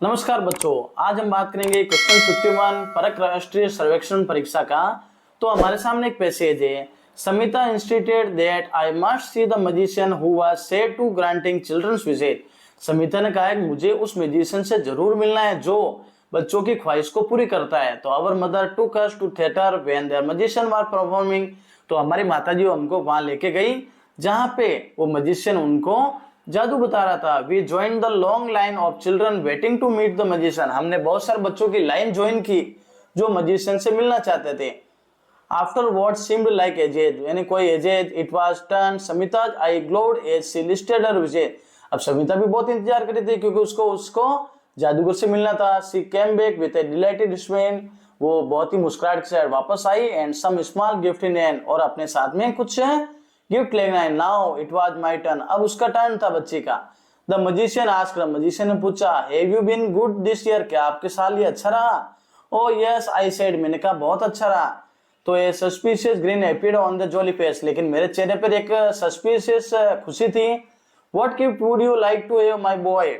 नमस्कार बच्चों, आज हम बात करेंगे क्वेश्चन 51 परक राष्ट्रीय सर्वेक्षण परीक्षा का। तो हमारे सामने एक पैसेज है। Samita insisted that I must see the magician who was said to granting children's visit. Samita ने कहा है मुझे उस मैजिशियन से जरूर मिलना है जो बच्चों की ख्वाहिश को पूरी करता है। तो our mother took us to theatre when there magician were performing. तो हमारी माताजी हमको वहां लेके गई जहां पे वो मैजिशियन उनको जादू बता रहा था। We join the long line of children waiting to meet the magician. हमने बहुत सारे बच्चों की लाइन ज्वाइन की जो मैजिशियन से मिलना चाहते थे। After what seemed like aged, यानी कोई aged, it was turn Samita I glowed as she listed her visit. अब समिता भी बहुत इंतजार कर रही थी क्योंकि उसको जादूगर से मिलना था। She came back with a delighted smile. वो बहुत ही मुस्कुराहट के साथ वापस आई and some small gift in hand, और अपने साथ में कुछ गिफ्ट लेना है। Now it was my turn, अब उसका टर्न था बच्चे का। द मैजिशियन आस्क्ड, मजिशियन ने पूछा, have you been good this year, क्या आपके साल ये अच्छा रहा? ओ यस आई सेड, मैंने कहा बहुत अच्छा रहा। तो ये suspicious green appeared on the jolly face, लेकिन मेरे चेहरे पर एक सस्पिशियस खुशी थी। What gift would you like to have my boy?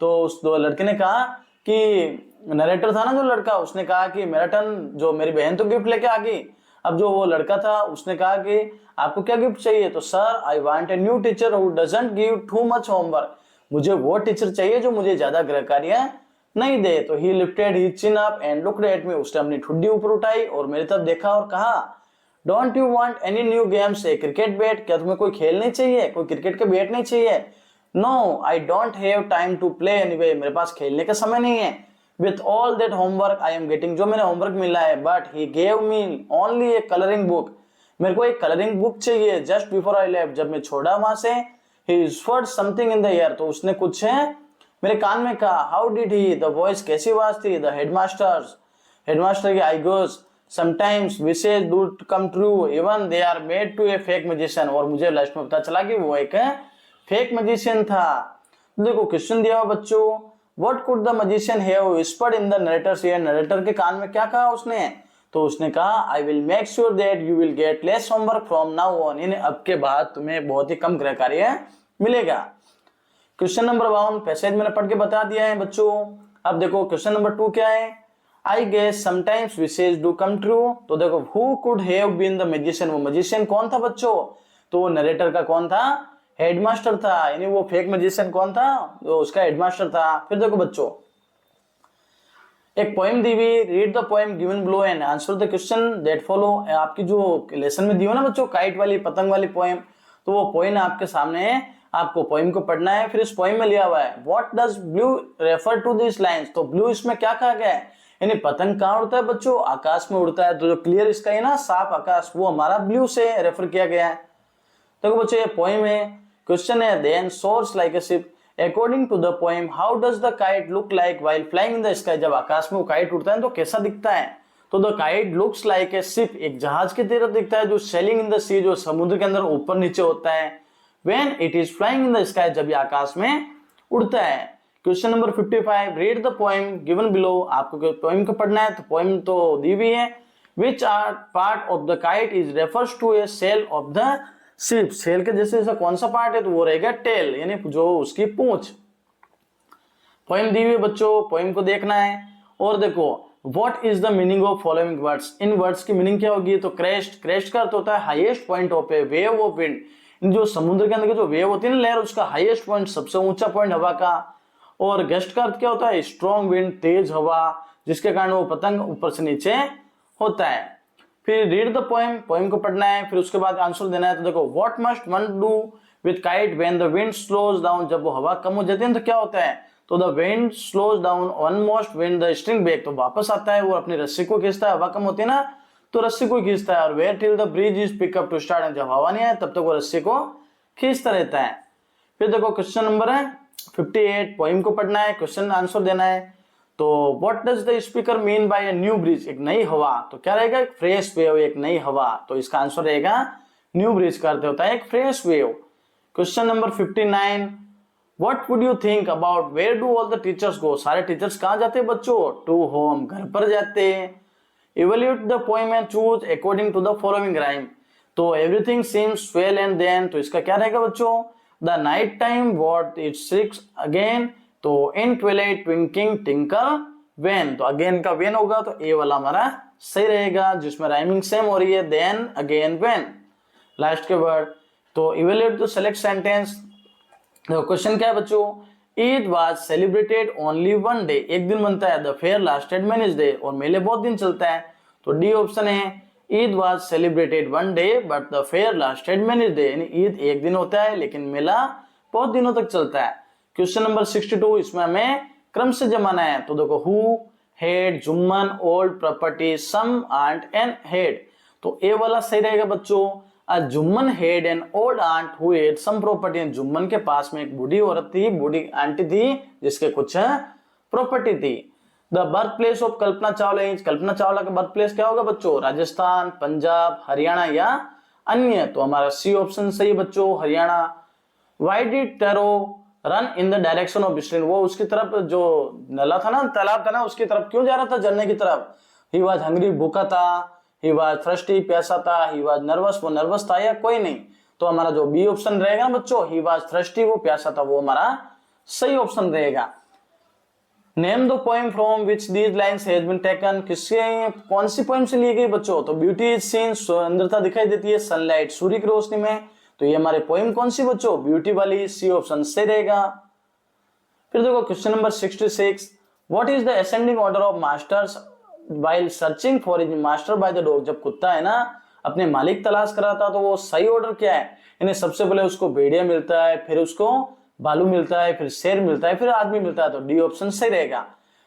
तो उस दो लड़के ने कहा कि नरेटर था ना जो लड़का, उसने कहा कि मेरा टर्न, जो मेरी बहन तो गिफ्ट लेके आ गई। अब जो वो लड़का था उसने कहा कि आपको क्या गिफ्ट चाहिए? तो sir I want a new teacher who doesn't give too much homework. मुझे वो टीचर चाहिए जो मुझे ज्यादा गृह कार्य नहीं दे। तो ही lifted his chin up and looked at me. उसने अपनी ठुड्डी ऊपर उठाई और मेरी तरफ देखा और कहा, don't you want any new games, A cricket bat? क्या तुम्हें कोई खेल नहीं चाहिए, कोई क्रिकेट का बैट नहीं चाहिए? No I don't have time to play anyway, मेरे पास खेलने का समय नहीं है। With all that homework I am getting, जो मैंने होमवर्क मिला है, but he gave me only a colouring book, मेरे को एक कलरिंग बुक चाहिए। जस्ट बिफोर आई लेफ्ट, जब मैं छोड़ा वहां से, he whispered something in the air, तो उसने कुछ मेरे कान में कहा। How did he, the voice कैसी आवाज थी? द हेडमास्टर की I goes sometimes wishes do come true even they are made to a fake magician, और मुझे लास्ट में पता चला कि वो एक फेक मैजिशियन था। देखो क्वेश्चन दिया हुआ बच्चों, what could the magician have व्हिस्पर्ड in the narrator's year, narrator के कान में क्या कहा उसने? तो उसने कहा, I will make sure that you will get less homework from now on, यानी अब के बाद तुम्हें बहुत ही कम गृह कार्य मिलेगा। क्वेश्चन नंबर 1 पैसेज मैंने पढ़ के बता दिया है बच्चों। अब देखो क्वेश्चन नंबर 2 क्या है? I guess sometimes wishes do come true. तो देखो who could have been the magician, वो मैजिशियन कौन था बच्चों? तो वो नरेटर का कौन था? हेडमास्टर था, यानी वो फेक मैजिशियन कौन था? तो उसका हेडमास्टर था। फिर देखो बच्चों एक पोएम दी हुई, read the poem given below and answer the question that follow. आपकी जो लेसन में दी हो ना बच्चों, काइट वाली, पतंग वाली पोएम, तो वो पोएम आपके सामने है, आपको पोएम को पढ़ना है। फिर इस पोएम में लिया हुआ है, what does blue refer to this lines, तो ब्लू इसमें क्या कहा गया है? यानी पतंग कहाँ उड़ता है बच्चों? आकाश में उड़ता है। तो जो क्लियर स्काई है ना, साफ आकाश, वो हमारा ब्लू से रेफर किया गया है। देखो बच्चों ये पोएम है, क्वेश्चन है, then soars like a ship according to the poem how does the kite look like while flying in the sky, जब आकाश में वो काइट उड़ता है तो कैसा दिखता है? तो the kite looks like a ship, एक जहाज की तरह दिखता है जो सेलिंग इन द सी, जो समुद्र के अंदर ऊपर नीचे होता है। When it is flying in the sky, जब ये आकाश में उड़ता है। Question number 55, read the poem given below. आपको पोएम को पढ़ना है, तो पोएम तो दी हुई है। Which are part of the kite is refers to a sail of the ship, sail के जैसे ऐसा कौन सा पार्ट है? तो वो रहेगा टेल, यानी जो उसकी पूंछ। पोएम दी हुई बच्चों, पोएम को देखना है। और देखो what is the meaning of following words, in words की मीनिंग क्या होगी? तो क्रेस्ट, क्रेस्ट का अर्थ होता है highest point of A wave of wind, जो समुद्र के अंदर की जो वेव होती है ना लहर, उसका हाईएस्ट पॉइंट, सबसे ऊंचा पॉइंट हवा का। और गेस्ट का अर्थ क्या होता है? स्ट्रॉन्ग विंड, तेज हवा, जिसके कारण वो पतंग ऊपर से नीचे होता है। फिर रीड द पोएम, पोएम को पढ़ना है, फिर उसके बाद आंसर देना है। तो देखो what must one do with kite when the wind slows down, जब वो हवा कम हो जाती है तो क्या होता है? तो the wind slows down almost when the string back, तो वापस आता है, वो अपनी रस्सी को खींचता है, हवा कम होती है ना तो रस्सी को खींचता है। और where till the breeze is pick up to start, जब हवा नहीं आए तब तक वो रस्सी को खींचता रहता है। फिर देखो क्वेश्चन नंबर है 58, पोएम को पढ़ना है, क्वेश्चन आंसर देना है। तो what does the speaker mean by a new bridge, एक नई हवा, तो क्या रहेगा? एक फ्रेश वेव, एक नई हवा। तो इसका आंसर रहेगा न्यू ब्रिज का अर्थ होता है एक fresh wave. Question number 59, what would you think about where do all the teachers go, सारे टीचर्स कहाँ जाते हैं बच्चों? टू होम, घर पर जाते हैं। Evaluate the poem and choose according to the following rhyme, तो everything seems well and then, तो इसका क्या रहेगा बच्चों? The night time what it six again, तो in twilight twinkling tinkle when, तो अगेन का व्हेन होगा तो ए वाला हमारा सही रहेगा, जिसमें राइमिंग सेम हो रही है, देन अगेन व्हेन लास्ट के वर्ड। तो इवेल्युएट द सेलेक्ट सेंटेंस। देखो क्वेश्चन क्या है बच्चों, Eid was celebrated only one day, एक दिन बनता है, the fair lasted many day, और मेले बहुत दिन चलता है, तो डी ऑप्शन है, Eid was celebrated one day but the fair lasted many day, यानी ईद एक दिन होता है लेकिन मेला बहुत दिनों तक चलता है। क्वेश्चन नंबर 62, इसमें हमें क्रम से जमाना है, तो देखो who had Jumman old property some aunt and had, तो ए वाला सही रहेगा बच्चों, A Jumman had an old aunt who had some property, Jumman के पास में एक बूढ़ी औरत थी, बूढ़ी आंटी थी जिसके कुछ प्रॉपर्टी थी। The birth place of Kalpana Chawla is, Kalpana Chawla का बर्थ प्लेस क्या होगा बच्चों, राजस्थान, पंजाब, हरियाणा या अन्य, तो हमारा सी ऑप्शन सही है बच्चों, Haryana. Why did Taro run in the direction of stream, वो उसकी तरफ जो नला था ना, तालाब था ना, उसकी तरफ क्यों जा रहा था, झरने की तरफ। He was hungry, भूखा था, He was thirsty, प्यासा था, He was nervous, वो नर्वस था या कोई नहीं, तो हमारा जो बी ऑप्शन रहेगा बच्चों, He was thirsty, वो प्यासा था, वो हमारा सही ऑप्शन रहेगा। Name the poem from which these lines has been taken, किससे कौन सी पोएम से ली गई बच्चों, तो ब्यूटी इज सीन, सुंदरता दिखाई देती है, सनलाइट सूर्य की रोशनी में, तो ये हमारे पोएम कौन सी बच्चों, ब्यूटी वाली, सी ऑप्शन से रहेगा। फिर देखो question number 66, what is the ascending order of masters while searching for his master by the dog, जब कुत्ता है ना अपने मालिक तलाश कर रहा था तो वो सही ऑर्डर क्या है, यानी सबसे पहले उसको भेड़िया मिलता है, फिर उसको भालू मिलता है, फिर शेर मिलता है, फिर आदमी मिलता है, तो डी ऑप्शन सही रहेगा।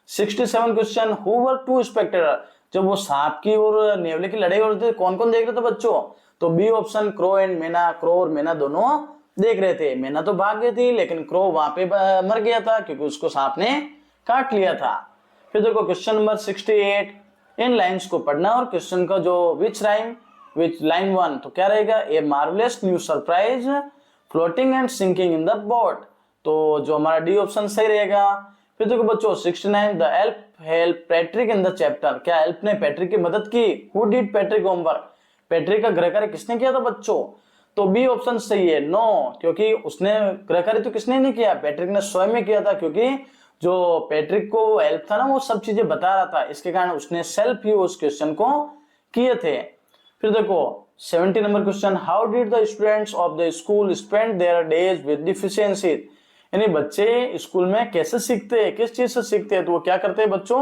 67 question, who were two spectator, जब वो सांप की और नेवले की लड़ाई हो रही थी कौन कौन देख रहे थे बच्चों, तो बी ऑप्शन क्रो एंड मैना, क्रो और मैना दोनों देख रहे थे, मैना तो भाग गई थी लेकिन क्रो वहां पे मर गया था क्योंकि उसको सांप ने काट लिया था। फिर देखो क्वेश्चन नंबर 68, इन लाइंस को पढ़ना और क्वेश्चन का जो विच राइम विच लाइन 1, तो क्या रहेगा, a marvellous new surprise floating and sinking in the boat, तो जो हमारा डी ऑप्शन सही रहेगा। फिर देखो बच्चों 69, the elf help Patrick in the chapter, क्या एल्प ने पैट्रिक की मदद की, who did Patrick homework, Patrick का गृह कार्य किसने किया था बच्चों, तो बी ऑप्शन सही है, नो, क्योंकि उसने गृह कार्य तो किसने नहीं किया, पैट्रिक ने स्वयं में किया था, क्योंकि जो पैट्रिक को हेल्प था ना वो सब चीजें बता रहा था, इसके कारण उसने सेल्फ ही उस क्वेश्चन को किए थे। फिर देखो 70 number question, how did the students of the school spend there days with deficiency, यानी बच्चे स्कूल में कैसे सीखते हैं, किस चीज से सीखते हैं, तो वो क्या करते हैं बच्चों,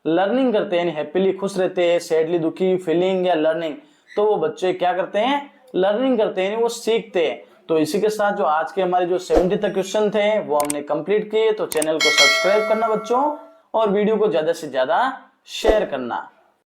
लर्निंग करते हैं, यानी हैप्पीली खुश रहते हैं, सैडली दुखी, फीलिंग या लर्निंग, तो वो बच्चे क्या करते हैं, लर्निंग करते हैं, यानी वो सीखते हैं। तो इसी के साथ जो आज के हमारे जो 70 तक क्वेश्चन थे वो हमने कंप्लीट किए, तो चैनल को सब्सक्राइब करना बच्चों और वीडियो को ज्यादा से ज्यादा शेयर करना।